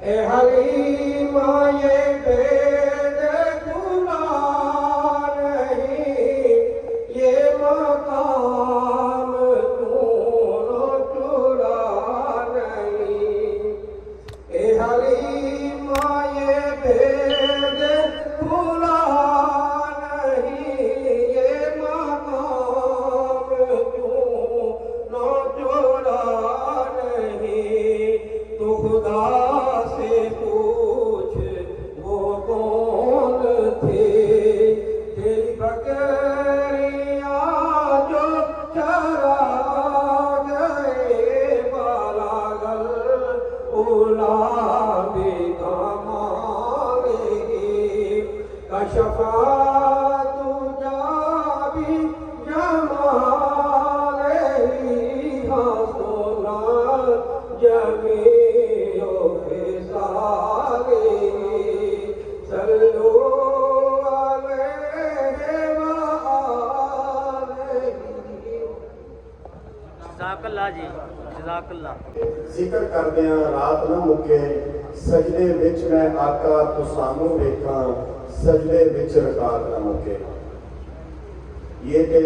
اے حلیمہ یہ بید کھلا نہیں، یہ مقام تو چڑا نہیں۔ اے حلیمہ یہ بید کھلا نہیں، یہ مقام تو چڑا نہیں۔ تو خدا سے پوچھ وہ کون تھے، تیری بکریاں جو چرا گئے، بالا گل اولا بھی کمالے گی، کشفات جا بھی جمالے ہی، ہاں سونا جمیع خصالے، صلو علیہ وآلہ۔ جزاک اللہ جی، جزاک اللہ۔ ذکر کردیاں رات نہ مکے، سجدے وچ میں آقا تسانوں ویکھاں، سجدے وچ رکعت نہ مکے۔ یہ کہ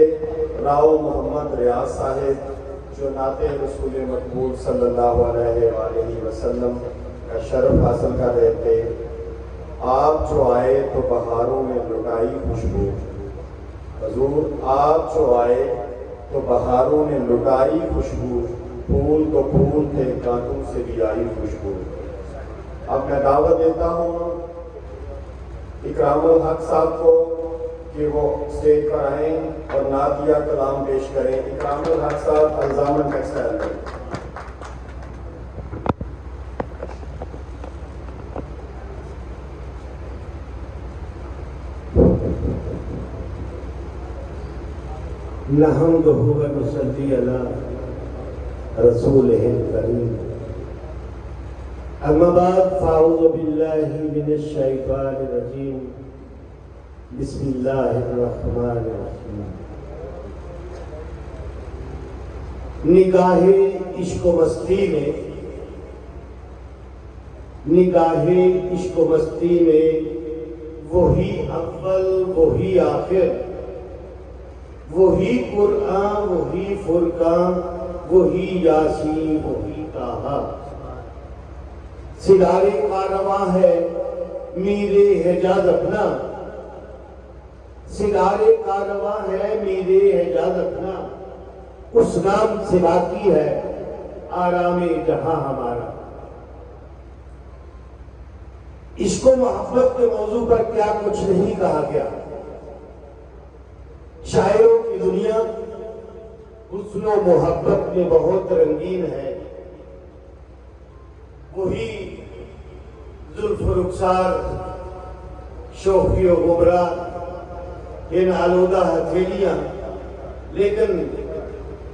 راؤ محمد ریاض صاحب جو نعت رسول مقبول صلی اللہ علیہ وآلہ وسلم کا شرف حاصل کر رہے تھے، آپ جو آئے تو بہاروں میں لٹائی خوشبو، حضور آپ جو آئے تو بہاروں نے لٹائی خوشبو، پھول تو پھول تھے کانٹوں سے بھی آئی خوشبو۔ اب میں دعوت دیتا ہوں اکرام الحق صاحب کو کہ وہ اسٹیج پر آئیں اور نعتیہ کلام پیش کریں۔ اکرام الحق صاحب الزامن ٹیکسٹائل میں۔ نحمدہ و نصلی علی رسولہ الکریم، اما بعد فاعوذ باللہ من الشیطان الرجیم، بسم اللہ الرحمن الرحیم۔ نگاہ عشق و مستی میں، نگاہ عشق و مستی میں، وہی اول وہی آخر، وہی قرآن وہی فرقان، وہی یاسین وہی طٰہٰ۔ سرارے کارواں ہے میرے حجاز اپنا، سرارے کارواں ہے میرے حجاز اپنا، اس نام سے باقی ہے آرام جہاں ہمارا۔ عشق و محبت کے موضوع پر کیا کچھ نہیں کہا گیا۔ شاعروں کی دنیا حسن و محبت میں بہت رنگین ہے۔ وہی زلف و رخسار، شوخی و غبرہ، یہ نالودہ ہتھیلیاں، لیکن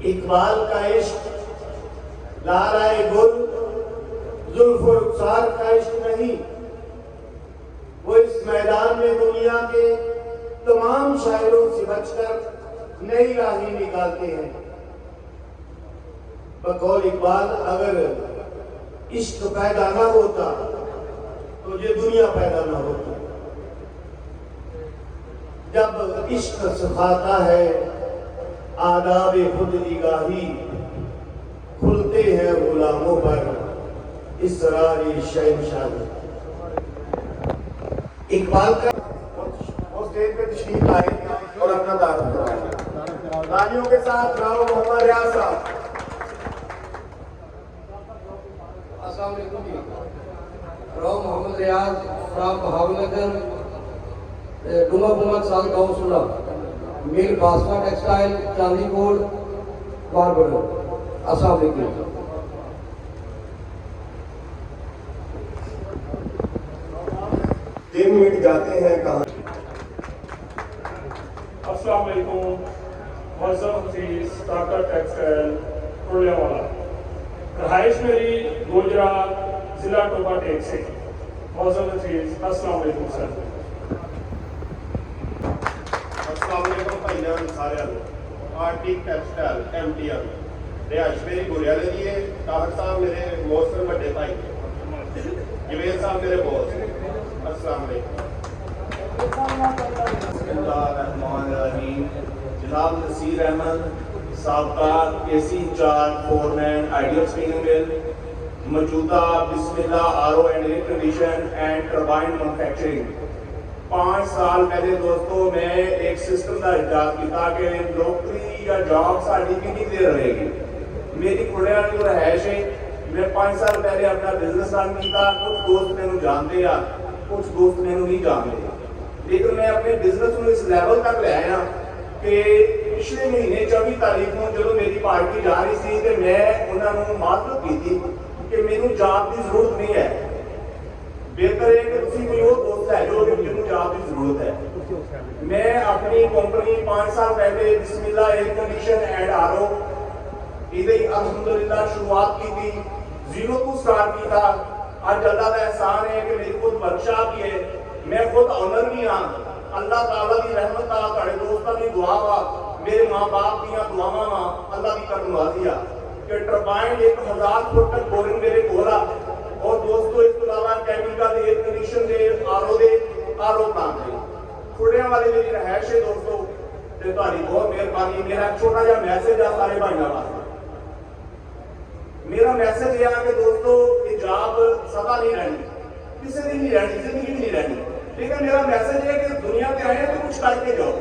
اقبال کا عشق لالائے گل، زلف و رخسار کا عشق نہیں۔ وہ اس میدان میں دنیا کے تمام شاعروں سے بچ کر نئی راہیں نکالتے ہیں۔ بقول اقبال اگر عشق پیدا نہ ہوتا تو یہ دنیا پیدا نہ ہوتی۔ جب عشق سکھاتا ہے آداب خود نگاہی، کھلتے ہیں غلاموں پر اسرار شہنشاہی۔ اقبال کا اسٹیج پہ تشریف لائیں اور اپنا تعارف کرائیں۔ تالیوں کے ساتھ راؤ محمد ریاض صاحب۔ السلام علیکم جی، راؤ محمد ریاض فرام بہاولنگر، ڈوما محمد سال گاؤں سولہ، میل باسما ٹیکسٹائل، چاندی کوٹ، باربر۔ السلام علیکم۔ 3 منٹ جاتے ہیں کہاں۔ السلام علیکم، معزز عزیز ڈاکٹر ٹیکسٹائل پرولیا والا، رہائش میری گوجرا ضلع ٹوپا ٹیک سے۔ معزز عزیز السلام علیکم سر۔ السلام علیکم بھائی جان سارے آرٹی ٹیکسٹائل MTL۔ ਰਿਹਾਇਸ਼ ਮੇਰੀ ਗੁਰਿਆਲੇ ਦੀ ਹੈ। ਤਾਹਰ ਸਾਹਿਬ ਮੇਰੇ ਮੋਸਰ ਵੱਡੇ ਭਾਈ ਨੇ। ਜਵੇਦ ਸਾਹਿਬ ਮੇਰੇ ਬੋਸ ਨੇ। अस्सलाम वालेकुम। जनाब नसीर अहमद साबका AC incharge foreman ideal spinning mill, मौजूदा Bismillah R O and air condition and turbine manufacturing. 5 साल पहले दोस्तों मैं एक सिस्टम का इजाद किया कि नौकरी या जॉब साड़ी कितनी देर रहेगी। मेरी कुड़िया की रहायश है। मैं 5 साल पहले अपना बिजनेस रन किया। कुछ दोस्त मैंने जानते हैं, कुछ दोस्त मैंने नहीं जानते, लेकिन मैं अपने बिजनेस में इस लैवल तक ले आया कि पिछले महीने 24 तारीख को जो मेरी पार्टी जा रही थी तो मैं उन्होंने माजरत की थी कि मैनू जॉब की जरूरत नहीं है। बेहतर है कि तुम कोई और दोस्त है जो जिन्होंने जॉब की जरूरत है। मैं अपनी कंपनी 5 साल पहले बिस्मिल्लाह एयर कंडीशन एंड आरओ इधर अल्हम्दुलिल्लाह शुरुआत की थी, 0 टू स्टार्ट की था। आज अल्लाह का एहसान है कि मेरी खुद वर्कशॉप भी है, मैं खुद ऑनर भी हाँ। अल्लाह ताला की रहमत आ, तुहाडे दोस्तां दी दुआ वा, मेरे माँ बाप दी दुआवां वा, अल्लाह की करनवाजी आ कि टरबाइन 1000 फुट तक बोरिंग मेरे कोल आ। और दोस्तों इस तो अलावा केमिकल एयर कंडीशन दे आरओ प्लांट दे खुड़ियां वाली मेरी रहायश है दोस्तों। ते तुहाडी बहुत मेहरबानी। मेरा छोटा जिहा मैसेज आ सारे भाइयों वास्ते। मेरा मैसेज यह है कि दोस्तों ये जॉब सदा नहीं रहनी, किसी दिन नहीं रहनी, जिंदगी में नहीं रहनी। लेकिन मेरा मैसेज है कि दुनिया पे आए तो कुछ करके जाओ,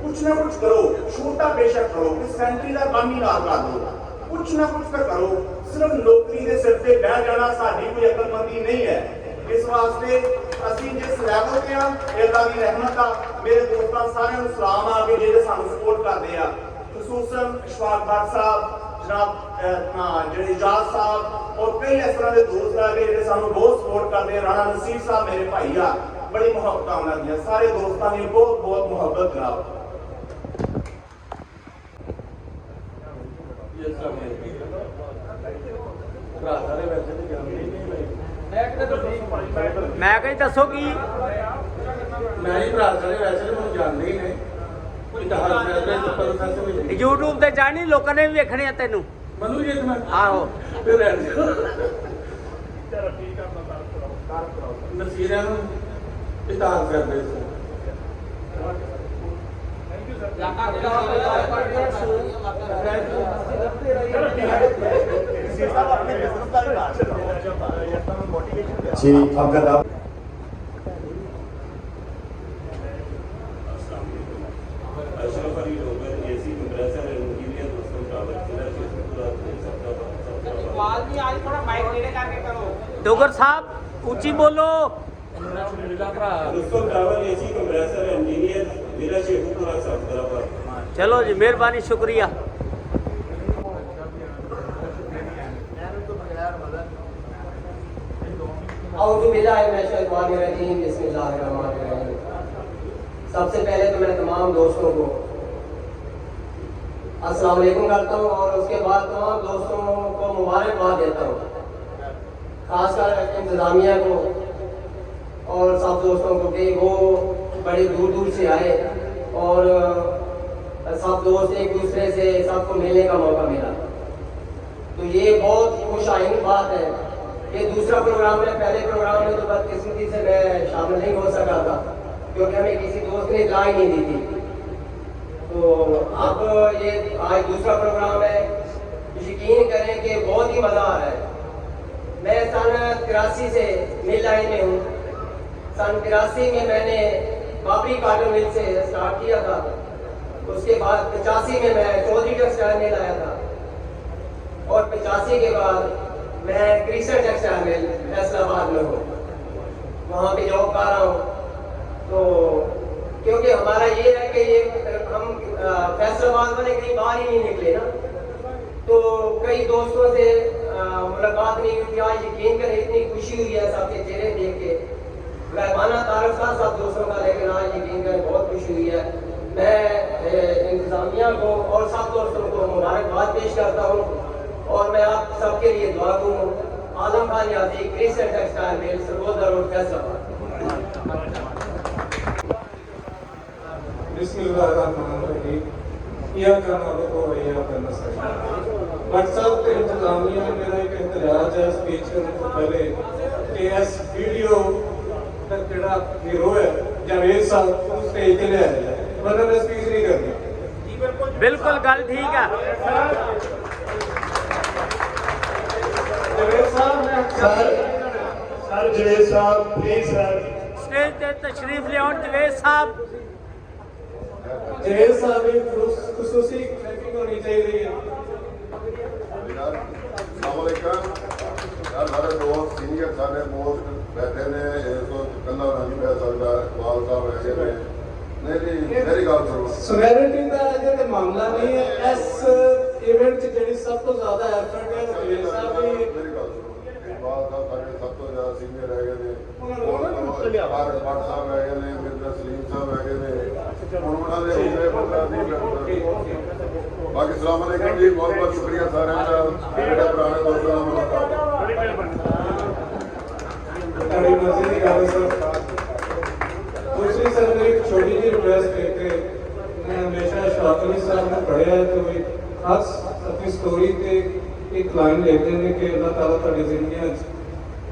कुछ ना कुछ करो, छोटा बेशक करो, कि सेंट्री का काम ही ना कर दो, कुछ ना कुछ तो करो। सिर्फ नौकरी के सिर पे बह जाना साडी कोई अकलमंदी नहीं है। इस वास्ते असीं जिस लैवल पे हाँ, अल्लाह की रहमत आ। मेरे दोस्तों सारे सलाम आ के जेडे सानू सपोर्ट करते हैं, खसूसन इशफाक भट्ट साहब, जनाब इजाज साहब और कई इस तरह के दोस्त आ गए जो सानू बहुत सपोर्ट करते हैं। राणा नसीर साहब मेरे भाई आ, बड़ी मुहब्बत उन्होंने सारे दोस्तों की बहुत बहुत मुहब्बत जनाब। मैं कहीं दसो की मैं ही भरा सारे वैसे तो जानते ही ने YouTube ਤੇ ਜਾਣੀ ਲੋਕਾਂ ਨੇ ਵੀ ਵੇਖਣੇ ਆ ਤੈਨੂੰ। मनु जी मैं ਆਹੋ फिर नसीरा इतार कर दे जी आपका नाम? डोगर साहब ऊंची बोलो। चलो जी मेहरबानी शुक्रिया। सबसे पहले तो मैं तमाम दोस्तों को अस्सलाम वालेकुम करता हूँ और उसके बाद तमाम दोस्तों को मुबारकबाद देता हूँ, खासकर इंतज़ामिया को और सब दोस्तों को कि वो बड़े दूर दूर से आए और सब दोस्त एक दूसरे से सबको मिलने का मौका मिला। तो ये बहुत खुशाइन बात है। ये दूसरा प्रोग्राम है, पहले प्रोग्राम में तो बदकिस्मती से मैं शामिल नहीं हो सका था क्योंकि हमें किसी दोस्त ने इत्तला ही नहीं दी थी। तो अब ये आज दूसरा प्रोग्राम है, यकीन करें कि बहुत ही मज़ा आ रहा है। मैं सन 83 से मिल लाइन में हूँ। सन 83 में मैंने बाबरी कॉटन मिल से स्टार्ट किया था। उसके बाद 85 में मैं चौधरी टेक्सटाइल मिल आया था और 85 के बाद मैं क्रिस्टल टेक्सटाइल मिल फैसलाबाद में हूँ, वहाँ पे जॉब कर रहा हूँ। तो क्योंकि हमारा ये है कि ये हम फैसलाबाद वाले कहीं बाहर ही नहीं निकले ना, तो कई दोस्तों से मुलाकात नहीं हुई। आज यकीन करें इतनी खुशी हुई है सबके चेहरे देख के, मेहमाना तारफ था सब दोस्तों का, लेकिन आज यकीन करें बहुत खुशी हुई है। मैं इंतज़ामिया को और सब दोस्तों को मुबारकबाद पेश करता हूँ और मैं आप सबके लिए दुआ दूँ। आजम खान यादी crystal textile mill Sargodha road Faisalabad. बिस्मिल्लाहिर्रहमानिर्रहीम। इय्याका नअबुदु व इय्याका नस्तईन। भट्ट साहब के इंतजामिया ने मेरा एक एतराज है स्पीच करने से पहले कि इस वीडियो का जोड़ा हीरो है जावेद साहब उस स्टेज पे ले आया वरना मैं स्पीच नहीं करनी बिल्कुल गल ठीक है जावेद साहब मैं सर जवेद साहब प्लीज सर स्टेज ते तशरीफ लियाउण जवेद साहब जावेद साहब की खुसूसी ट्रैकिंग होनी चाहिए अस्सलामुअलैकुम यार सारे दोस्त सीनियर सारे मोस्ट बैठे ने इसको कल्ला नहीं बैठ सकता इकबाल साहब ऐसे ने नहीं मेरी गल सुनो सोवरेनिटी का जो मामला नहीं है इस इवेंट च जेडी सब तो ज्यादा एफर्ट है जवेद साहब की मेरी गल सुनो इकबाल साहब सारे सब तो ज्यादा सीनियर है ने और भट्ट साहब है ने मिर्जा सलीम साहब है ने उन्होंने दे उन्हें बंदा नहीं बाकी अस्सलाम वालेकुम जी बहुत बहुत शुक्रिया सारे का मेरे पुराने दोस्तों का मुलाकात बड़ी मजे की गल सर दूसरी सर मेरी एक छोटी सी रिक्वेस्ट है कि मैं हमेशा शौकनी साहब ने पढ़िया है तो भी खास अपनी स्टोरी पे एक लाइन लिखते हैं कि अल्लाह ताला ਤੁਹਾਡੀ ਜ਼ਿੰਦਗੀਆਂ 'ਚ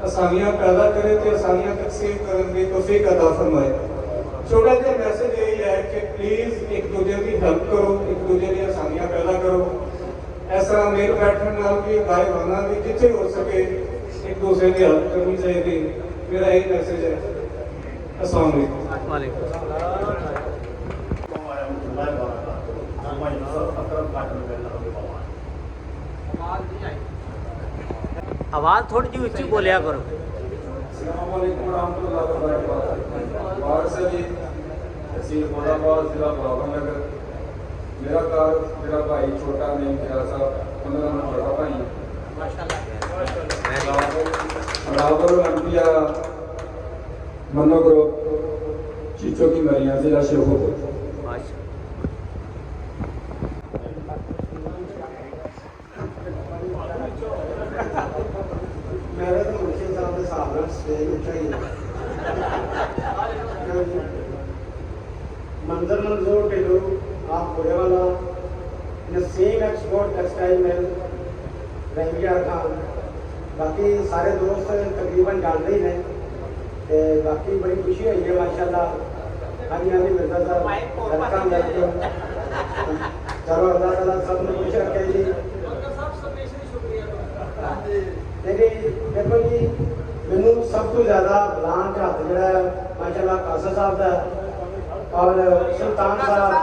आसानियां पैदा करे तो आसानियां तकसीम करने की तौफीक अता फरमाए छोटा जिहा मैसेज यही है कि प्लीज एक दूजे की हेल्प करो एक दूजे की आसानियां पैदा करो ऐसा मेल बैठने नाल भी गायबाना भी जिथे हो सके एक दूसरे की हेल्प करनी चाहिए मेरा यही मैसेज है अस्सलाम वालेकुम वालेकुम आवाज थोड़ी जी ऊंची बोलिया करो अस्सलाम वालेकुम रहमतुल्लाहि व बरकातहू बार से जी तहसील मोदाबाद जिला बहावलनगर मेरा कार मेरा भाई छोटा नेम क्या साहब उन्होंने नाम छोटा भाई बराबर अंबिया मनो ग्रुप चीचों की मरियां जिला शेखोपुर मेरे तो मुझे साहब साहब स्टेज चाहिए मंजर मंजूर टेलू आप पूरे वाला Naseem export textile mill Rahimia Khan बाकी सारे दोस्त तकरीबन जानते ही हैं ते बाकी बड़ी खुशी हुई है माशाल्लाह हाँ जी हाँ जी मिर्जा साहब वेलकम वेलकम चलो अल्लाह ताला सब ने खुश रखे जी देखो जी मैनू सब तो ज्यादा बलान का हथ जरा माशाल्लाह कासा साहब का और सुल्तान साहब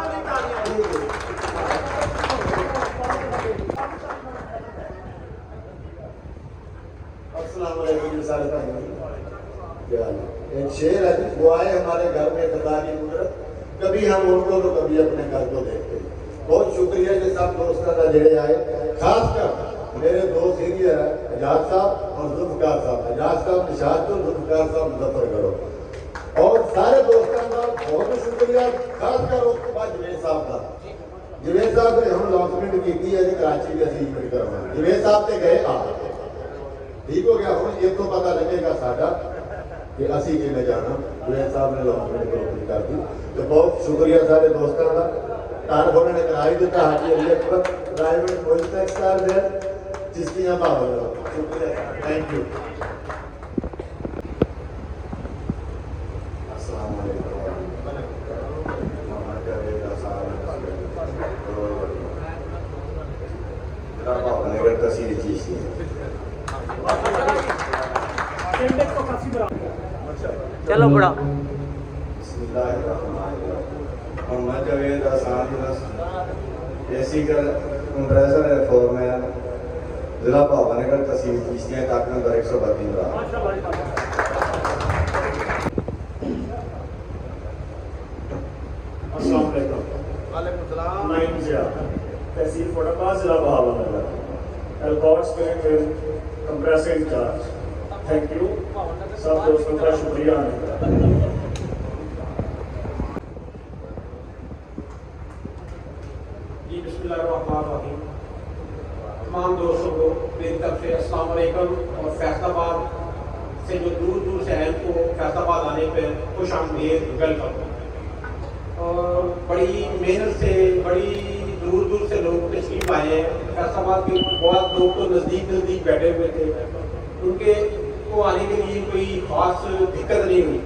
अस्सलाम वालेकुम सारे भाई एक शेर है वो आए हमारे घर में खुदा की कुदरत कभी हम उनको तो कभी अपने घर को देखते बहुत शुक्रिया कि सब दोस्तों का जेड़े आए खासकर मेरे दो सीनियर है एजाज साहब और जुल्फकार साहब एजाज साहब निशाद तो जुल्फकार साहब मुजफ्फर करो और सारे दोस्तों का बहुत शुक्रिया खासकर उसके बाद जवेद साहब का जवेद साहब ने हम लॉन्चमेंट की है जी कराची में असीं इवेंट करवाना जवेद साहब ते गए आ ठीक हो गया हुण इस तो पता लगेगा साडा कि असीं किवें जाना जवेद साहब ने लॉन्चमेंट कर दी तो बहुत शुक्रिया सारे दोस्तों का तारफ उन्होंने करा ही दिता Haji Ali Akbar private voice textile है जिसकी भाव शुक्रिया थैंक यू तस्वीर चीज चलो बड़ा मोहम्मद जवेद आसान एसी कर कंप्रेसर है फोरमैन जिला भावनगर तहसील चिश्तियाँ तक नंबर 132 अस्सलाम वालेकुम नाइम जिया तहसील फोटाबाद जिला बहावलनगर एल्कोर spirit with compressor incharge thank you सब दोस्तों का शुक्रिया आने का जी बिस्मिल्लाहिर्रहमानिर्रहीम तमाम दोस्तों को मेरी तरफ से अस्सलाम वालेकुम और फैसलाबाद से जो दूर दूर से हैं उनको फैसलाबाद आने पर खुश आमदीद वेलकम और बड़ी मेहनत से बड़ी दूर दूर से लोग तशरीफ आए हैं। फैसलाबाद के बहुत लोग तो नज़दीक नज़दीक बैठे हुए थे, उनके को आने के लिए कोई ख़ास दिक्कत नहीं हुई।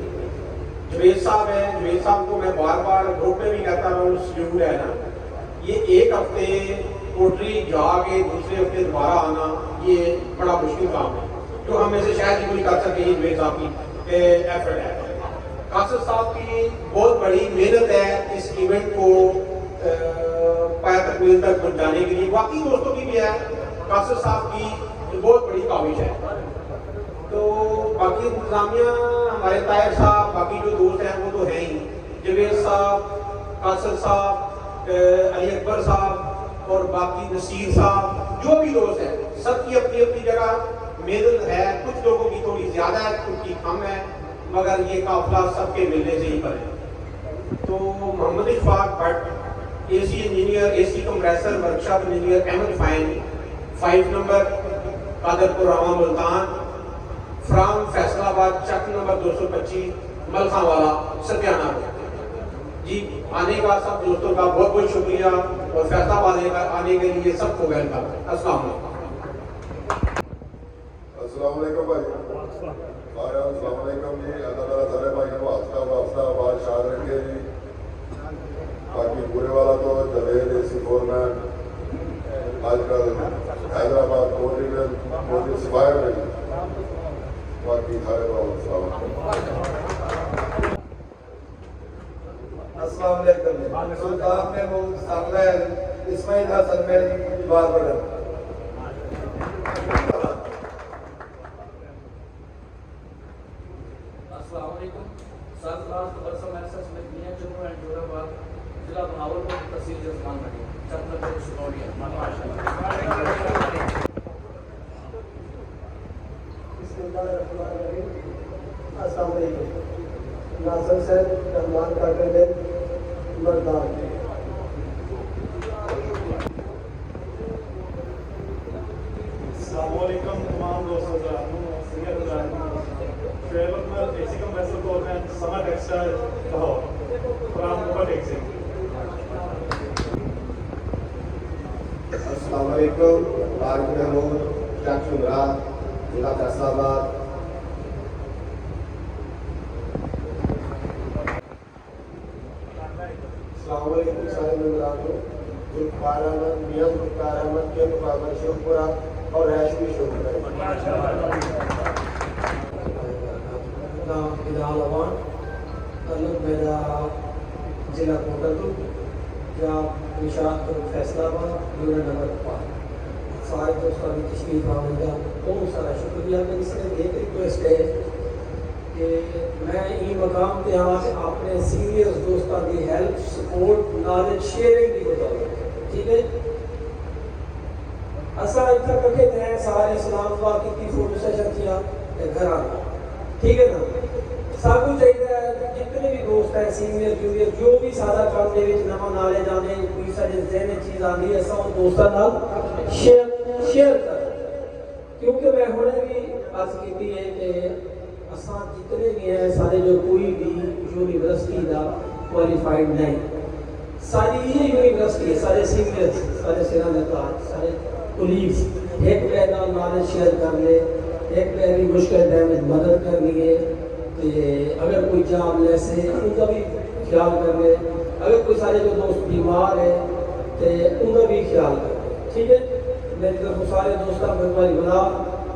जवेद साहब हैं, जवेद साहब को मैं बार बार ग्रुप में भी कहता रहा हूँ, शेड्यूल है ना, ये एक हफ्ते कोटरी जाके दूसरे हफ्ते दोबारा आना ये बड़ा मुश्किल काम है, जो हम ऐसे शायद ही कोई कर सके। ये जवेद साहब की एफर्ट है, कासिर साहब की बहुत बड़ी मेहनत है इस इवेंट को पाया तकमील तक पहुँचाने के लिए। बाकी दोस्तों की भी है, कासिर साहब की बहुत बड़ी काविश है। तो बाकी इंतजामिया हमारे तायर साहब, बाकी जो दोस्त हैं वो तो हैं ही, जवेद साहब, कासिर साहब, अली अकबर साहब और बाकी नसीर साहब, जो भी दोस्त हैं सबकी अपनी अपनी जगह मेहनत है। कुछ लोगों की थोड़ी ज़्यादा है, कुछ की कम है, मगर ये काफिला सबके मिलने से ही बने। तो Mohammad Ishfaq Bhatt, AC engineer, AC compressor workshop engineer Ahmad फाइन, 5 number Qadirpur Rama Multan, from Faisalabad Chak number 225 Malkhawala Satyana ji. आने का सब दोस्तों का बहुत बहुत शुक्रिया और फैसलाबाद आने के लिए सबको वेलकम। अस्सलाम वालेकुम। अस्सलाम वालेकुम भाई, अस्सलाम वालेकुम जी। अल्लाह ताला सारे भाइयों को हफ्ता बादशाह रखे जी। बाकी पूरे वाला तो जवेद AC फोरमैन, आजकल हैदराबाद कोटी सिपाही में, बाकी सारे अस्सलाम वालेकुम। सुल्तान में वो सामने इस्माइल हसन में बार बदल। अस्सलाम वालेकुम। सरफराज बरसम एसएस में मियां जम्मू एंड जोराबाद जिला भावलपुर तहसील जसमान मंडी चकनपुर सुगौलिया माशाल्लाह। अस्सलाम वालेकुम। नासिर सैद रहमान काकरगंज मर्दान। अस्सलाम वालेकुम तमाम दोस्तों का senior Shoaib Ahmad AC compressor foreman Samar textile Lahore from Dubai taxi. अस्सलाम वालेकुम। तारिक महमूद, चक शुमरा, जिला फैसलाबाद। अस्सलाम वालेकुम सारे मेहमान को। जुल्फ़ार अहमद, मियां जुल्फ़ार अहमद के मुकाबले शेखपुरा और हैशमी शेखपुरा। नाम बिलाल अवान, ताल्लुक मेरा जिला कोटकपुर, या निशात फैसलाबाद, यूनिट नंबर 5। सारे दोस्तों की तशरीफ आने का बहुत सारा शुक्रिया। मेरी सिर्फ एक रिक्वेस्ट है कि मैं ये मकाम पे आके अपने सीनियर दोस्तों की हेल्प, सपोर्ट, नॉलेज शेयरिंग की बताऊँ, ठीक है। असा इतना कखे थे सारे सलाम दुआ की फोटो सेशन किया घर आना, ठीक है ना। सबको चाहिए जितने भी दोस्त हैं सीनियर जूनियर जो भी सारा काम दे विच नवा नॉलेज आने कोई सारे ज़हन चीज़ आती है सब दोस्तों नाल शेयर कर। क्योंकि मैं हुणे भी अर्ज की है कि असा जितने भी हैं सारे जो कोई भी यूनिवर्सिटी का क्वालिफाइड नहीं, सारी ये यूनिवर्सिटी है, सारे सीनियर सारे सिरा ताज सारे कुलीग्स एक पैदा नॉलेज शेयर कर ले, एक पैरी मुश्किल टाइम में मदद करनी है। तो अगर कोई जाम ऐसे उनका भी ख्याल कर ले, अगर कोई सारे जो दोस्त बीमार है तो उनका भी ख्याल कर ले, ठीक है। मेरी तरफ सारे दोस्तों मेहरबानी बना।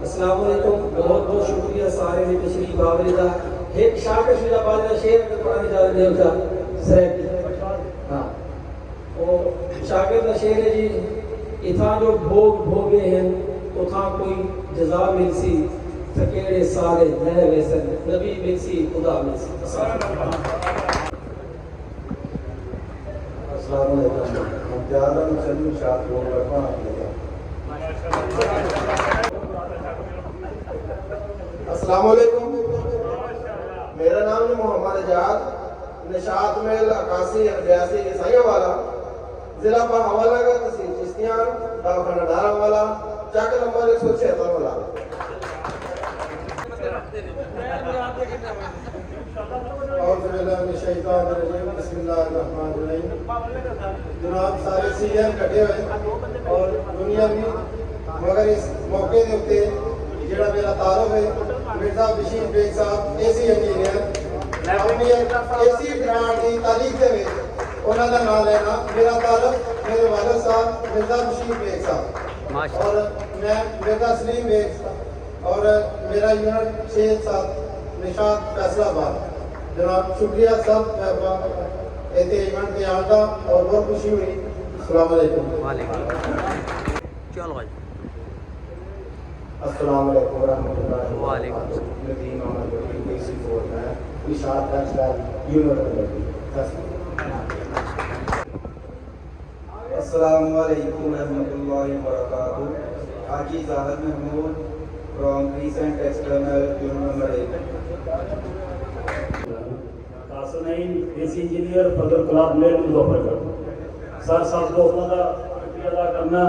अस्सलाम वालेकुम, बहुत बहुत शुक्रिया सारे ने तशरीफ आवरे दा। एक शाकर शुजाबाद का शेर में पढ़ाने जा रहे होता सर, हाँ वो शाकर का शेर है जी। इथा जो भोग भोगे हैं उथा कोई जजा मिलसी, सकेड़े सारे नए वैसन नबी मिलसी खुदा मिलसी। अस्सलाम वालेकुम। हम ज़्यादा चलू शाद बोल रखा अस्सलाम वालेकुम। मेरा नाम है मोहम्मद एजाज, निशात मेल 81 ईसाइयों वाला, जिला पर हवाला का तहसील चिश्तियान, दवाखाना डारा वाला, चक नंबर 176 वाला। और जनाब सारे सीनियर इकट्ठे हुए और दुनिया भी मगर इस मौके के उत्ते ਜਿਹੜਾ ਮੇਰਾ ਤਾਰਫ ਹੈ ਮਿਰਜ਼ਾ ਬਸ਼ੀਰ ਬੇਗ ਸਾਹਿਬ ਏਸੀ ਇੰਜੀਨੀਅਰ ਆਪਣੀ ਏਸੀ ਗ੍ਰਾਂਟ ਦੀ ਤਾਰੀਖ ਦੇ ਵਿੱਚ ਉਹਨਾਂ ਦਾ ਨਾਮ ਲੈਣਾ ਮੇਰਾ ਤਾਰਫ ਮੇਰੇ ਵਾਲਿਦ ਸਾਹਿਬ ਮਿਰਜ਼ਾ ਬਸ਼ੀਰ ਬੇਗ ਸਾਹਿਬ और मैं मिर्जा सलीम बेग और मेरा यूनिट 6-7 निशात फैसलाबाद जनाब शुक्रिया सब इतने इवेंट के आने का और बहुत खुशी हुई अस्सलाम वालेकुम चलो भाई अस्सलाम वालेकुम रहमतुल्लाहि वालेकुम नदीम अहमद वकील केसी फोर्ट में निशात फैसलाबाद यूनिट अस्सलाम वालेकुम रहमतुल्लाहि व बरकातहू। Haji Zahid Mahmood from recent external unit number 1। कासनाइन एसी इंजीनियर फजल कलाम मेल मुजफ्फरगढ़ सर सब दोस्तों का शुक्रिया अदा करना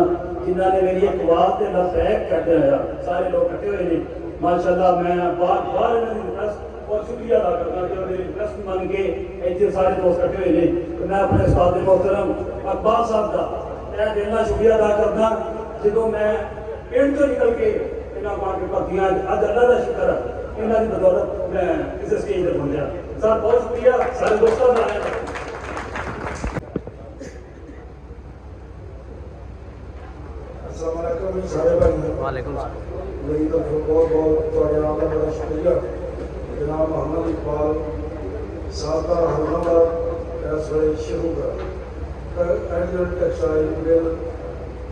जिन्होंने मेरी एक बात से लबैक करते हैं सारे लोग इकट्ठे हुए हैं माशाल्लाह मैं बार बार रिक्वेस्ट और शुक्रिया अदा करना जो मेरी रिक्वेस्ट मान के इतने सारे दोस्त इकट्ठे हुए हैं तो मैं अपने उस्ताद मोहतरम अकबाल साहब का तय दिल नाल शुक्रिया अदा करना जो मैं पिंड तो निकल के इन्होंने मान के भर्तियां अज अल्लाह का शुक्र है इन्हों की बदौलत मैं इस स्टेज पर पहुंचा सर बहुत शुक्रिया सारे दोस्तों का अस्सलाम वालेकुम सारे भाई वालेकुम मेरी तो बहुत बहुत ਤੁਹਾਡੇ ਨਾਲ ਦਾ ਬੜਾ ਸ਼ੁਕਰੀਆ जनाब मोहम्मद इकबाल साहब का रहनुमा इस वे शुरू कर एंगल टेक्सटाइल मिल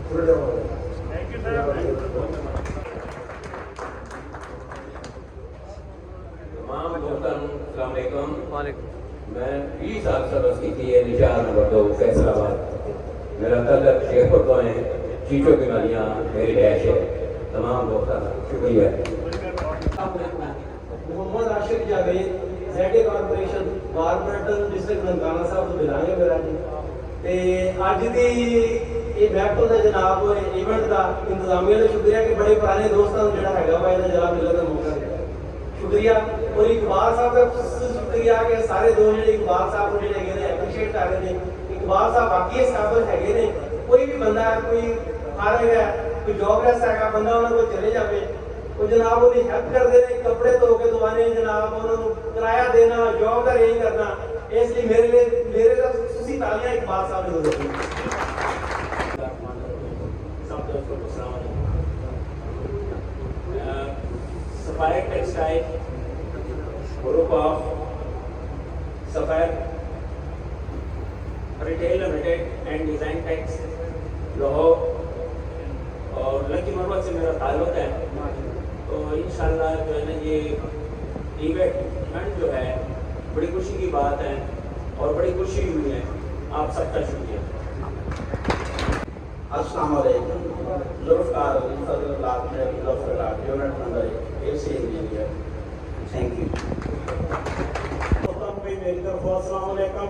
फरीदा वाले थैंक यू सर तमाम दोस्तों अस्सलाम वालेकुम। वालेकुम मैं 20 साल सर्विस की थी है निशान नंबर 2 फैसलाबाद मेरा तल्लक शेखपुर तो है चीचों की नालियाँ मेरी डैश है तमाम दोस्तों का शुक्रिया Mohammad Ashiq Javed ZA corporation Warburton district Nankana Sahib ਤੋਂ ਮਿਲਾਂਗੇ ਮੇਰਾ ਜੀ ਤੇ ਅੱਜ ਦੀ ਇਹ ਮਹਿਫਲ ਦਾ ਜਨਾਬ ਇਵੈਂਟ ਦਾ ਇੰਤਜ਼ਾਮੀਆ ਦਾ ਸ਼ੁਕਰੀਆ ਕਿ ਬੜੇ ਪੁਰਾਣੇ ਦੋਸਤਾਂ ਨੂੰ ਜਿਹੜਾ ਹੈਗਾ ਵਾ ਇਹਦਾ ਜਨਾਬ ਮਿਲਣ ਦਾ ਮੌਕਾ ਦਿੱਤਾ ਸ਼ੁਕਰੀਆ ਔਰ ਇਕਬਾਲ ਸਾਹਿਬ ਦਾ ਸ਼ੁਕਰੀਆ ਕਿ ਸਾਰੇ ਦੋਸਤ ਜਿਹੜੇ ਇਕਬਾਲ ਸਾਹਿਬ ਨੂੰ ਜਿਹੜੇ ਹੈਗੇ ਨੇ ਐਪਰੀਸ਼ੀਏਟ ਕਰ ਰਹੇ ਨੇ ਇਕਬਾਲ ਸਾਹਿਬ ਬਾਕੀ ਇਸ ਕਾਬਲ ਹੈਗੇ ਨੇ ਕੋਈ ਵੀ ਬੰਦਾ ਕੋਈ ਆ ਰਿਹਾ ਕੋਈ ਜੌਬਲੈਸ ਹੈਗਾ ਬੰਦਾ ਉਹਨਾਂ ਕੋਲ ਚਲੇ ਜਾਵੇ वो जनाब उन्हें हेल्प करते हैं कपड़े धो के धोने जनाब उन्होंने किराया देना जॉब का अरेंज करना इसलिए मेरे तो सुसी तालियां इकबाल साहब ने दी सब दोस्तों को सलाम Sapphire textile group of Sapphire retail limited and design tex Lahore और लकी मरवत से मेरा ताल्लुक है तो इंशाल्लाह जो है ना ये इवेंट जो है बड़ी खुशी की बात है और बड़ी खुशी हुई है आप सबका शुक्रिया अस्सलाम वालेकुम Zulfiqar unit number 1 AC engineer thank you मेरी तरफ अस्सलाम वालेकुम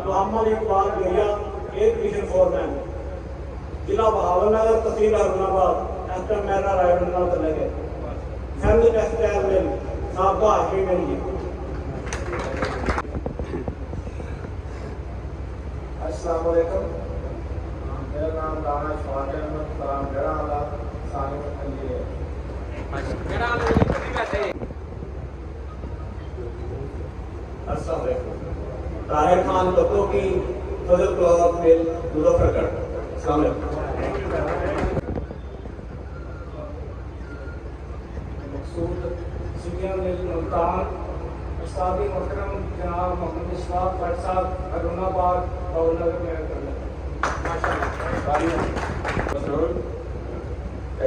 मोहम्मद इकबाल भैया एक डिवीजन फोरमैन जिला बहावलनगर तहसील हरनाबाद एक्टर मेरा रायगढ़ चले गए फैमिली टेक्सटाइल मिल साबका हाशमी मिल जी अस्सलाम वालेकुम मेरा नाम राणा शवाकर अहमद सलाम गड़ा वाला सानिम इंजीनियर अस्सलाम वालेकुम ताहिर खान बतो की फजल क्लॉथ मिल मुजफ्फरगढ़ अस्सलाम वालेकुम मकसूद सीनियर मिल मुल्तान उस्ताद मोहतरम जनाब मोहम्मद इशफाक भट्ट साहब अरुणाबाद और नगर में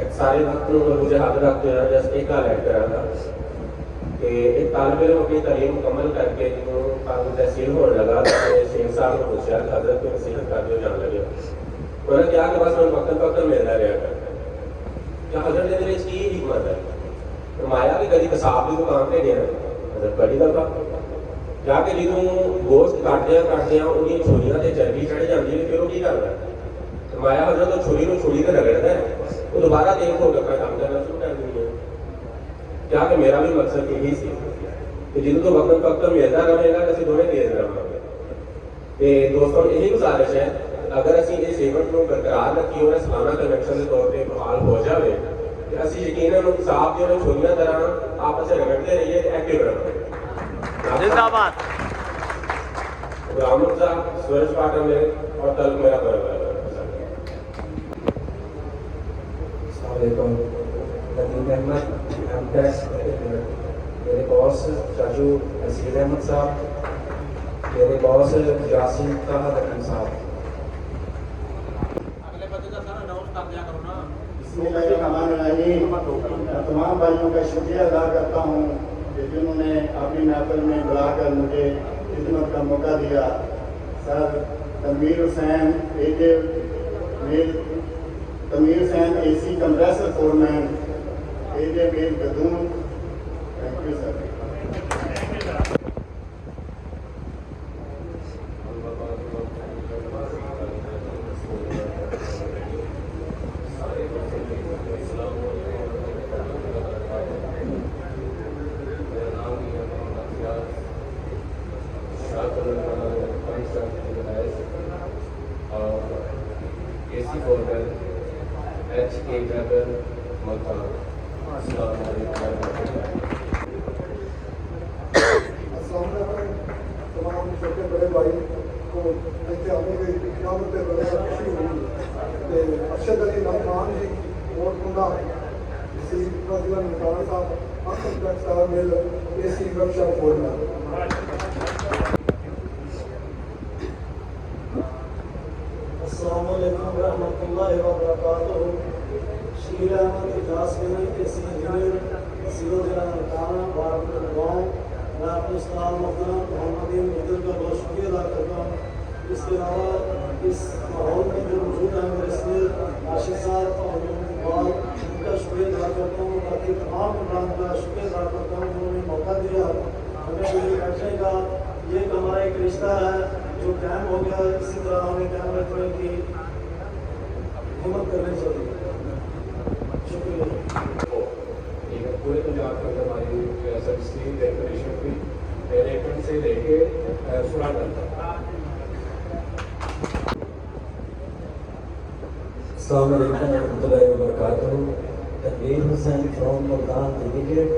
एक सारे वक्त मुझे हाजिर जो है जस्ट एक का ऐड करा था कि एक तालब इल्म अपनी तालीम मुकम्मल करके जो कानून तहसील होने लगा तो शेख साहब ने पूछा कि हजरत को नसीहत करते हुए जान लगे उन्होंने क्या कि बस मैं वक्त मिलता रहा कर क्या हजरत ने मेरे की हिकमत है फरमाया कि कभी कसाब की दुकान पर गया हजरत बड़ी दफा जाके जो गोश्त काटते हैं उन्हें छुरियां से चर्बी चढ़ जाती है फिर वो की करता है फरमाया हजरत तो छुरी को छुरी से रगड़ता है वो दोबारा देखो अपना काम करना शुरू कर देंगे क्या कि मेरा भी मकसद यही सी कि जिनको वक्त मिलता रहेगा कि दोनों तेज रहांगे ਤੇ ਦੋਸਤੋ ਇਹੀ ਗੁਜ਼ਾਰਿਸ਼ ਹੈ, ਅਗਰ ਅਸੀਂ ਇਸ ਇਵੈਂਟ ਨੂੰ ਬਰਕਰਾਰ ਰੱਖੀਏ ਔਰ ਸਾਲਾਨਾ ਕਨਵੈਨਸ਼ਨ ਦੇ ਤੌਰ ਤੇ ਬਹਾਲ ਹੋ ਜਾਵੇ ਤੇ ਅਸੀਂ ਯਕੀਨਨ ਸਾਫ ਜਿਹੜੇ ਛੋਟੀਆਂ ਤਰ੍ਹਾਂ ਆਪਸ ਵਿੱਚ ਰਗੜਦੇ ਰਹੀਏ ਤੇ ਐਕਟਿਵ ਰਹਾਂਗੇ। जिंदाबाद। गुलाम मिर्जा, सूरज पाठक में और तल्क मेरा परिवार। नदीम अहमद, मेरे बॉस चाचू नसीर अहमद साहब, मेरे बॉस यासीन हकीम साहब। बिस्मिल्लाहिर्रहमानिर्रहीम। मैं तमाम भाइयों का शुक्रिया अदा करता हूँ कि जिन्होंने अपनी महफिल में बुलाकर मुझे खिदमत का मौका दिया। Sir Tanveer Hussain Tanveer Hussain AC compressor foreman AJ Mir Gadoon, thank you sir. AC foreman HK Jabir Multan. अस्सलाम तमाम छोटे बड़े भाई को इतने आने की इजाजत है, बड़ा खुशी हुई। अरशद अली नमान जी और कुंडा इसी जिला ननकाना साहब अखिल साहब मिल AC वर्कशॉप खोलना। अस्सलाम वालेकुम रहमतुल्लाहि व बरकातुहू। शीर अहमद इजाज में AC इंजीनियर सिविल जिला ननकाना बारपुर गाँव। मैं अपने उस्ताद मोहतरम मोहम्मद मुदर का बहुत शुक्रिया अदा करता हूँ। इसके अलावा इस माहौल में जो मौजूद हैं मेरे इसमें आशिक साहब और इकबाल, उनका शुक्रिया अदा करता हूँ। बाकी तमाम प्रोग्राम का शुक्रिया अदा करता हूँ उन्होंने मौका दिया हमें ये बैठने का। ये एक हमारा एक रिश्ता है जो कायम हो गया, इसी तरह हमें कायम रखने की हिम्मत करनी चाहिए। शुक्रिया। पूरे पंजाब के अंदर हमारी सर्विस डेकोरेशन हुई एलिफेंट से लेके सुना तक। अस्सलाम वालेकुम रहमतुल्लाहि व बरकातुहू। Tanveer Hussain from Multan limited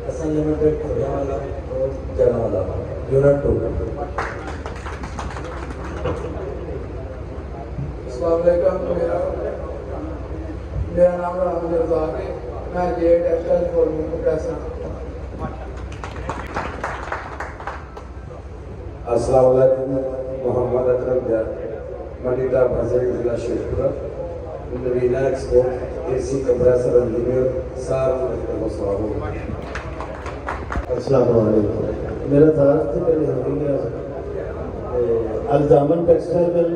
Hasan limited Khuriyawala और जगावाला यूनिट 2। अस्सलाम वालेकुम। मेरा नाम राहुल रज़ाक है, मैं जे टेक्सटाइल फोरमैन कंप्रेसर। अस्सलाम वालेकुम। मोहम्मद अकरम मनीता भजरी जिला शेखपुरा। नवीना एक्सपोर्ट AC कंप्रेसर इंजीनियर साहब। अस्सलाम वालेकुम। मेरा तारफ से पहले हो गया अलजामन टेक्सटाइल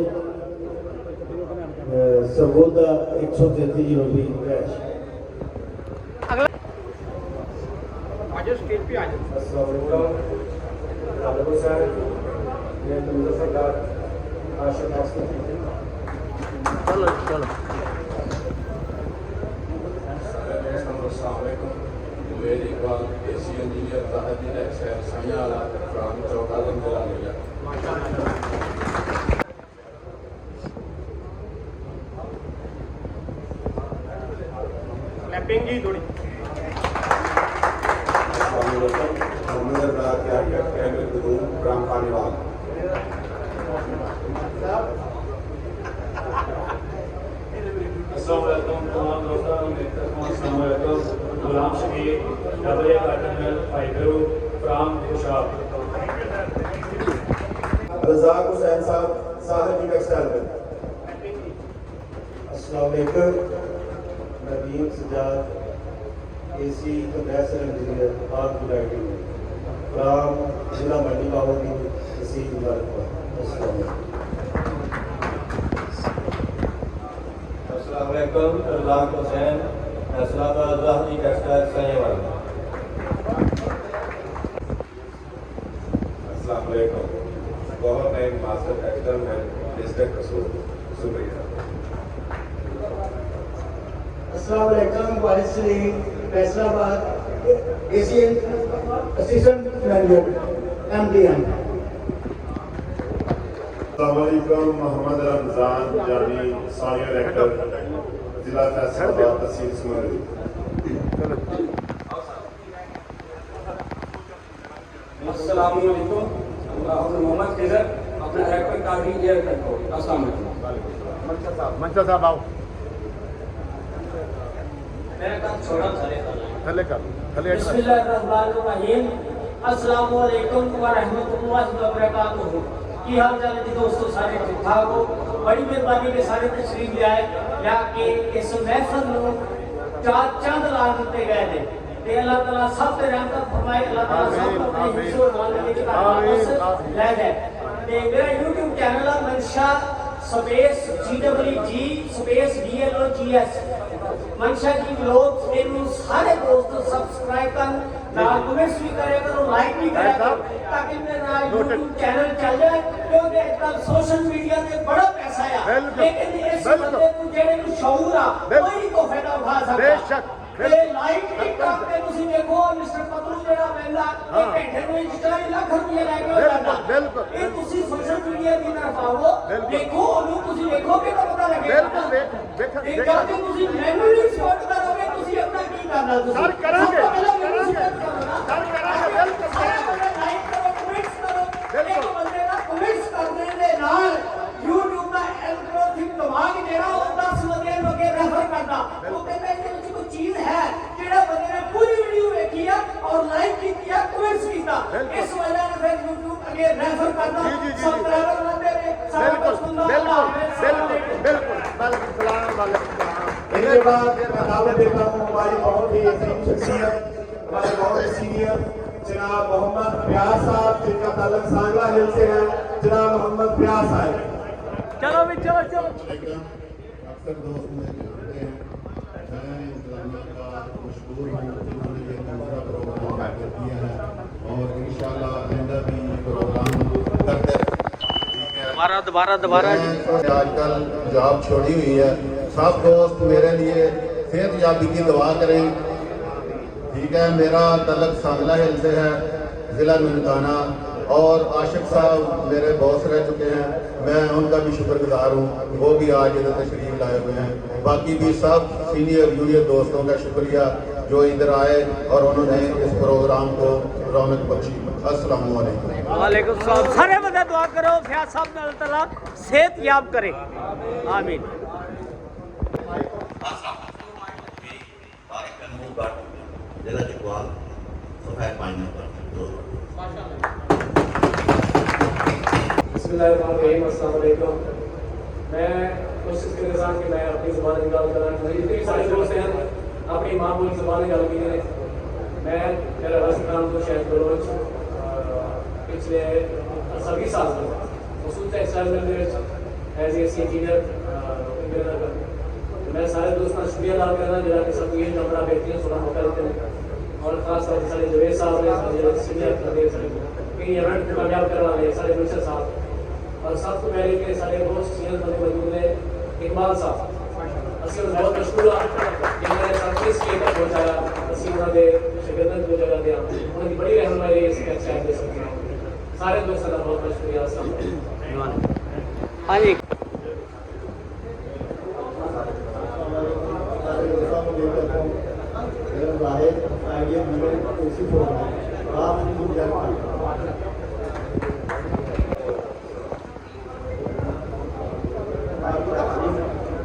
सरगोदा 133 रबी क्रैश। अस्सलाम वालेकुम। आदम साहब मैं तमिल सरकार आशिक आसिफ। चलो चलो। मेरी इकबाल AC इंजीनियर ताहदीन एक्सएल समियाला फ्राम चौकालन जिला लिया। क्लैपिंग जी थोड़ी। तमाम दोस्तों गुलाम शबीर डबल कर्नल फाइबरू फ्राम खुशाब। रज़ाक हुसैन साहब साहब टेक्सटाइल में। अस्सलाम वालेकुम। Nadeem Sajjad AC compressor engineer आग लाइटिंग फ्राम जिला मंडी बाबूदी तहसील मुबारकबाद। अस्सलाम वालेकुम। रज़ाक हुसैन फैसलाबाद ज़ाहरी टेक्सटाइल सैयवाला। अस्सलाम वालेकुम। गवर्नमेंट मास्टर टेक्सटाइल में डिस्ट्रिक्ट कसूर शुक्रिया। अस्सलाम वालेकुम। Waris Saleem Faisalabad AC assistant manager MDM। अस्सलामुअलैकुम मोहम्मद रमजान जानी सीनियर एक्टर जिला फैसलाबाद तहसील सुमरी। अस्सलामुअलैकुम मोहम्मद खिजर अपना एक्टर काफी एयर कंट्रोल। अस्सलाम वालेकुम। मंचा साहब आओ मेरा काम छोड़ा थले कर थले बिस्मिल्लाहिर्रहमानिर्रहीम। अस्सलाम वालेकुम व रहमतुल्लाहि व बरकातुहू। की हाल चाल है जी दोस्तों, सारे ठीक ठाक हो? बड़ी मेहरबानी के सारे तशरीफ ले आए या कि इस महफल ਨੂੰ ਚੰਦ ਲਾ ਦਿੱਤੇ ਗਏ ਨੇ ਤੇ ਅੱਲਾਹ ਤਾਲਾ ਸਭ ਤੇ ਰਹਿਮਤ ਫਰਮਾਏ। ਅੱਲਾਹ ਤਾਲਾ ਸਭ ਨੂੰ ਆਪਣੇ ਹਿੱਸੇ ਨਾਲ ਦੇ ਵਿੱਚ ਵਾਪਸ ਲੈ ਜਾਏ। ਤੇ ਮੇਰਾ YouTube ਚੈਨਲ ਆ ਮਨਸ਼ਾ ਸਪੇਸ GWG ਸਪੇਸ DLOGS मनशा जी लोग इनको सारे दोस्त सब्सक्राइब कर नाल कमेंट्स भी करे करो, लाइक भी करे करो ताकि मेरा YouTube चैनल चल जाए। क्योंकि आजकल सोशल मीडिया पे बड़ा पैसा है, लेकिन इस बंदे को जेड़े नु शऊर आ कोई तो फायदा उठा सकता। बेशक लाइक टिकटॉक पे ਤੁਸੀਂ ਦੇਖੋ ਮਿਸਟਰ ਪਤਲੂ ਜਿਹੜਾ ਪੈਂਦਾ ਇਹ ਘੰਟੇ ਨੂੰ 40 ਲੱਖ ਰੁਪਏ ਲੈ ਕੇ ਜਾਂਦਾ। ਇਹ ਤੁਸੀਂ ਸੋਸ਼ਲ ਮੀਡੀਆ ਦੀ ਤਰਫ ਆਓ, ਦੇਖੋ ਉਹਨੂੰ ਤੁਸੀਂ ਦੇਖੋਗੇ ਤਾਂ ਪਤਾ ਲੱਗੇਗਾ। ਇਹ ਕਰਕੇ ਤੁਸੀਂ ਮੈਨੂੰ ਵੀ ਸਪੋਰਟ ਕਰੋਗੇ, ਤੁਸੀਂ ਆਪਣਾ ਕੀ ਕਰਨਾ ਤੁਸੀਂ ਸਰ ਕਰਾਂਗੇ ਸਰ ਕਰਾਂਗੇ ਬਿਲਕੁਲ ਲਾਈਕ ਕਰੋ, ਕਮੈਂਟਸ ਕਰੋ। ਇੱਕ ਬੰਦੇ ਦਾ ਕਮੈਂਟਸ ਕਰਨ ਦੇ ਨਾਲ YouTube ਦਾ ਐਲਗੋਰਿਥਮ ਦਿਮਾਗ ਜਿਹੜਾ ਉਹ 10 ਬੰਦਿਆਂ ਨੂੰ ਅੱਗੇ ਰੈਫਰ ਕਰਦਾ। ਉਹ ਕਹਿੰਦਾ ਇਹਦੇ ਵਿੱਚ ਕੋਈ ਚੀਜ਼ ਹੈ ਜਿਹੜਾ ਬੰਦੇ ਨੇ ਪੂਰੀ ਵੀਡੀਓ ਵੇਖੀ ਆ ਔਰ ਲਾਈਕ ਕੀਤੀ ਆ, ਕਮੈਂਟਸ ਕੀਤਾ, ਇਸ ਵਜ੍ਹਾ ਨਾਲ ਫਿਰ YouTube ਅੱਗੇ ਰੈਫਰ ਕਰਦਾ। ਸਬਸਕ੍ਰਾਈਬਰ ਬਣਦੇ ਨੇ ਸਾਰਾ ਕੁਝ ਹੁੰਦਾ। इसके बाद मैं दावत देता हूँ हमारी बहुत ही अजीम शख्सियत, हमारे बहुत सीनियर जनाब मोहम्मद प्यास साहब, जिनका ताल्लुक सांगला हिल से है। जनाब मोहम्मद प्यास आए। चलो भी चलो चलो। अक्सर दोस्त मुझे जानते हैं, मैं इंतजामिया का मशहूर हूँ जिन्होंने ये दूसरा प्रोग्राम बेहतर किया है और इंशाल्लाह आइंदा भी ये प्रोग्राम करते रहें। दोबारा आजकल जॉब छोड़ी हुई है, सब दोस्त मेरे लिए सेहत याबी की दुआ करें। ठीक है, मेरा तलक सांगला हिल से है, ज़िला ननकाना, और आशिक साहब मेरे बॉस रह चुके हैं, मैं उनका भी शुक्रगुजार हूँ, वो भी आज इधर तशरीफ लाए हुए हैं। बाकी भी सब सीनियर जूनियर दोस्तों का शुक्रिया जो इधर आए और उन्होंने इस प्रोग्राम को रौनक बख्शी। अस्सलाम वालेकुम। वालेकुम सलाम। सारे बंदे दुआ करो फयाज साहब ने अल्लाह ताला सेहत याब करे, आमीन। बिस्मिल्लाहिर्रहमानिर्रहीम। अस्सलाम वालेकुम। मैं कोशिश करेगा कि मैं अपनी ज़ुबान निकाल कर जितने भी सारे दोस्त हैं अपनी माँ बोली ज़ुबान निकाल की है। मैं मेरा रस्म नाम तो शायद बलोच पिछले सभी साल मसूद टेक्सटाइल में एज ए इंजीनियर मैं सारे दोस्तों का शुक्रिया अदा करना जरा कि सब ये नंबर बेहतरीन सुना मौका देते हैं और ख़ास तौर से जवेद साहब ने सीनियर कई इवेंट कामयाब करवा रहे सारे मिनिस्टर साहब और सब तो पहले के सारे दोस्त सीनियर बंदे मौजूद है। इकबाल साहब ਅਸੀਂ ਬਹੁਤ ਮਸ਼ਹੂਰ ਆ ਜਿਨ੍ਹਾਂ ਨੇ ਸਰਵਿਸ ਕੇਂਦਰ ਪਹੁੰਚਾਇਆ, ਅਸੀਂ ਉਹਨਾਂ ਦੇ ਸ਼ਾਗਿਰਦਾਂ ਨੂੰ ਜਗ੍ਹਾ ਦਿਆ, ਉਹਨਾਂ ਦੀ ਬੜੀ ਰਹਿਨੁਮਾਈ ਇਸ ਕੈਂਪ ਦੇ ਸਕਦੇ ਹਾਂ। ਸਾਰੇ ਦੋਸਤਾਂ ਦਾ ਬਹੁਤ ਬਹੁਤ ਸ਼ੁਕਰੀਆ। हाँ जी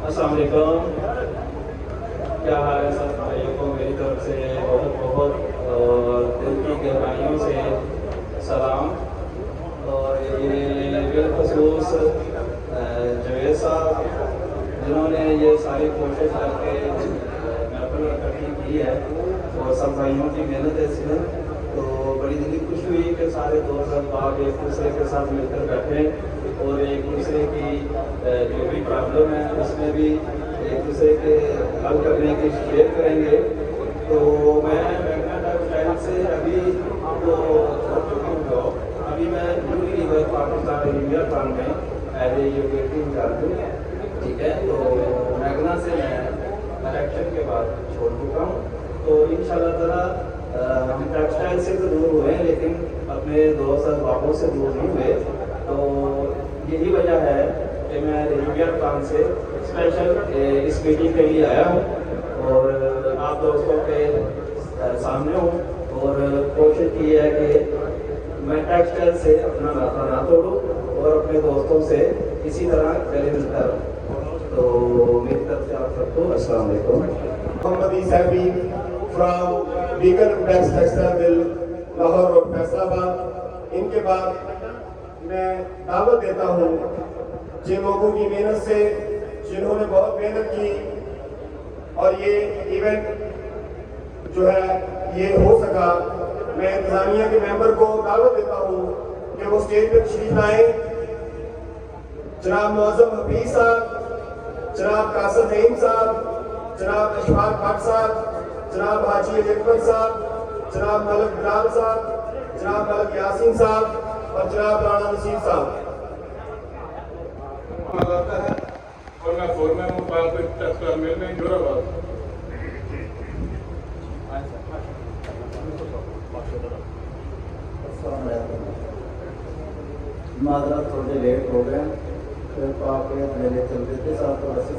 अस्सलाम वालेकुम। क्या हाल है सब भाइयों को मेरी तरफ से बहुत बहुत दिल की गहराइयों से सलाम। और ये बिलखसूस जवेद साहब जिन्होंने ये सारी कोशिश करके महफिल इकट्ठी की है और सब भाइयों की मेहनत है इसमें, तो बड़ी दिली खुशी हुई कि सारे दोस्त अहबाब एक दूसरे के साथ मिलकर बैठे और एक दूसरे की जो भी प्रॉब्लम है उसमें भी एक दूसरे के हल करने की शेयर करेंगे। तो मैं टाइम से अभी तो छोड़ चुका हूँ जॉब, अभी मैं new leader Pakistan India form में एज ए यूकेटी इंचार्ज हूँ। ठीक है, तो मैगना से मैं इलेक्शन के बाद छोड़ चुका हूँ। तो इंशाल्लाह ताला हम टेक्सटाइल से तो दूर हुए हैं लेकिन अपने दोस्त अहबाबों से दूर नहीं हुए। तो यही वजह है कि मैं रेलवे काम से स्पेशल इस मीटिंग के लिए आया हूँ और आप दोस्तों के सामने हूँ और कोशिश की है कि मैं टेक्सटाइल से अपना नाता ना तोड़ूँ और अपने दोस्तों से इसी तरह गले मिलता रहूँ। तो मेरी तरफ से आप सबको अस्सलाम वालेकुम। मोहम्मद ईसाबी from beacon press textile mill Lahore road Faisalabad. इनके बाद मैं दावत देता हूँ जिन लोगों की मेहनत से, जिन्होंने बहुत मेहनत की और ये इवेंट जो है ये हो सका, मैं इंतजामिया के मेंबर को दावत देता हूँ कि वो स्टेज पर तशरीफ लाएं। जनाब मुअज़्ज़म हफीज साहब, जनाब कासिम नईम साहब, जनाब अशफाक भट्ट साहब, जनाब हाजी अकबर साहब, जनाब मलक बिलाल साहब, जनाब मलक यासीन साहब और जनाब राणा नसीर साहब। आता है और मैं फोरमैन हूँ पालकोट टेक्सटाइल मिल में जोराबाद। माजरा थोड़े लेट हो गए, फिर तो आप मेरे चलते थे साथ थोड़ा सा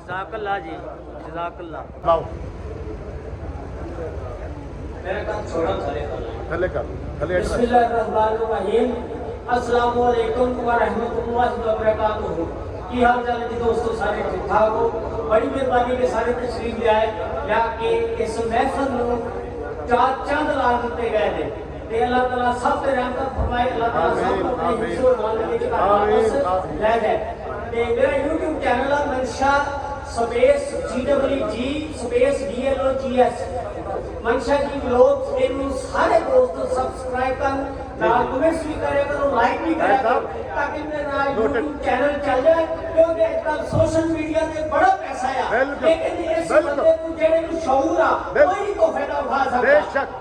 जज़ाकल्लाह जी, जज़ाकल्लाह। मेरा काम छोड़ा थले कर बिस्मिल्लाहिर्रहमानिर्रहीम। अस्सलामु अलैकुम व रहमतुल्लाहि व बरकातुहू। की हाल चाल है जी दोस्तों, सारे ठीक ठाक हो? बड़ी मेहरबानी के सारे तशरीफ ले आए या कि इस महफिल ਨੂੰ चार चंद ला ਦਿੱਤੇ गए ਨੇ ਤੇ ਅੱਲਾह ਤਾਲਾ ਸਭ ਤੇ ਰਹਿਮਤ ਫਰਮਾਏ। ਅੱਲਾਹ ਤਾਲਾ ਸਭ ਨੂੰ ਆਪਣੇ ਹਿੱਸੇ ਨਾਲ ਦੇ ਵਿੱਚ ਵਾਪਸ ਲੈ ਜਾਏ। ਤੇ ਮੇਰਾ YouTube ਚੈਨਲ ਹੈ ਮਨਸ਼ਾ स्पेस GWG स्पेस DLOGS मनशा जी व्लॉग्स। इन्हों सारे दोस्त सब्सक्राइब कर, नाल कमेंट्स भी करे करो, लाइक भी करे करो ताकि मेरा YouTube चैनल चल जाए। क्योंकि आजकल सोशल मीडिया पे बड़ा पैसा है, लेकिन इस बंदे को जेड़े को शऊर आ कोई तो फायदा उठा सकता। बेशक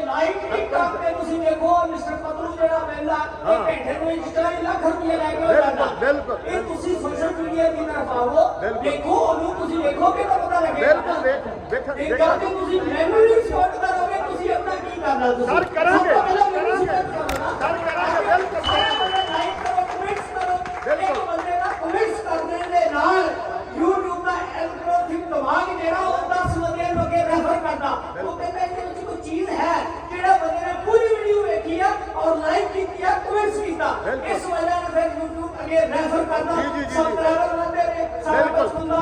लाइक टिकटॉक पे ਤੁਸੀਂ ਦੇਖੋ ਮਿਸਟਰ ਪਤਲੂ ਜਿਹੜਾ ਪੈਂਦਾ ਇਹ ਘੰਟੇ ਨੂੰ 40 ਲੱਖ ਰੁਪਏ ਲੈ ਕੇ ਜਾਂਦਾ। ਇਹ ਤੁਸੀਂ ਸੋਸ਼ਲ ਮੀਡੀਆ ਦੀ ਤਰਫ ਆਓ, ਦੇਖੋ ਉਹਨੂੰ ਤੁਸੀਂ ਦੇਖੋਗੇ ਤਾਂ ਪਤਾ ਲੱਗੇਗਾ। ਬਿਲਕੁਲ ਇਹ ਕਰਕੇ ਤੁਸੀਂ ਮੈਨੂੰ ਵੀ ਸਪੋਰਟ ਕਰੋਗੇ, ਤੁਸੀਂ ਆਪਣਾ ਕੀ ਕਰਨਾ ਤੁਸੀਂ ਸਰ ਕਰਾਂਗੇ ਬਿਲਕੁਲ ਲਾਈਕ ਕਰੋ, ਕਮੈਂਟਸ ਕਰੋ। ਇੱਕ ਬੰਦੇ ਦਾ ਕਮੈਂਟਸ ਕਰਨੇ ਦੇ ਨਾਲ YouTube ਦਾ ਐਲਗੋਰਿਥਮ ਦਿਮਾਗ ਜਿਹੜਾ ਉਹ 10 ਬੰਦਿਆਂ ਨੂੰ ਅੱਗੇ ਰੈਫਰ ਕਰਦਾ। ਉਹ ਕਹਿੰਦਾ ਇਹਦੇ ਵਿੱਚ ਕੋਈ ਚੀਜ਼ है जेड़ा बंदे ने पूरी वीडियो देखी है और लाइक की है, कमेंट्स कीता, इस वजह से फिर YouTube अगे रेफर करना सब्सक्राइबर बनते ने सारा कुछ ਹੁੰਦਾ।